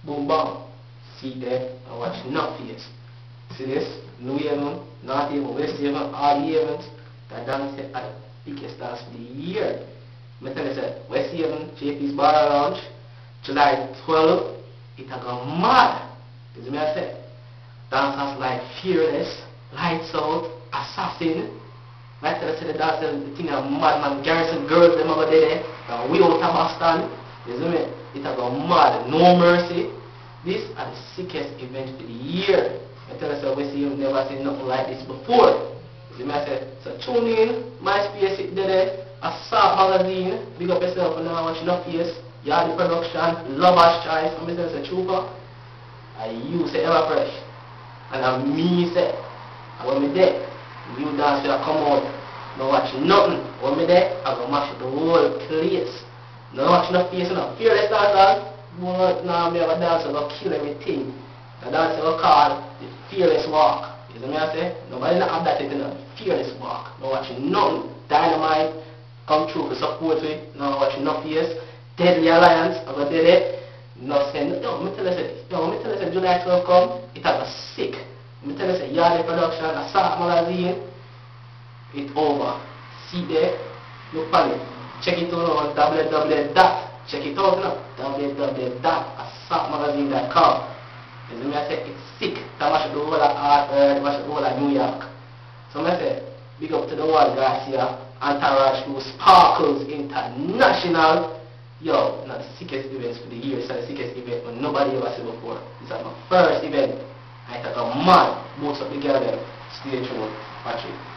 Boom bam. See there and watch enough face. See this? New Haven, North Haven, West Haven, all the Havens. That dance are the biggest dance of the year. I tell you, say, West Haven, JP's Bar Lounge, July 12, it a go mad. You see me I say? Dancers like Fearless, Lights Out, Assassin. I tell you, say the dancers, the thing are madman, Garrison Girls, them over there, and we out of Boston. You see me? It a go mad, No Mercy. These are the sickest events of the year. I tell you, so we see you've never seen nothing like this before. You see me I say, so tune in, MySpace it there, Assault Magazine, big up yourself and now watch enough face. Yardy Production, Lover's Choice, and I say Trooper. And you say Ever Fresh. And I me say, and when me there, new dance will come out. No watch nothing. When me there, I go mash the whole place. No watch no face, no Fearless dancers. But now me have a dance that will kill everything. The dance will call the Fearless Walk. You see me I say? Nobody not have that in the Fearless Walk. No watch nothing. Dynamite come through for support with. No watch no face. Deadly Alliance, I'm going to do it. No saying, yo, me tell you, July 12 come, it have a sick. Me tell you, Yardy Production, Assault Magazine, it over. See there, look on it. Check it out on check it out now, www.assaultmagazine.com. You see me I say, it's sick. That mash the whole of Hartford, mash the whole of New York. So I say, big up to the world guys here, Entourage Crew, Sparkles International. Yo, not the sickest events for the year. It's not the sickest event but nobody ever seen before. It's like my first event. I thought, oh man, most of the girls there. Stay tuned. Watch it.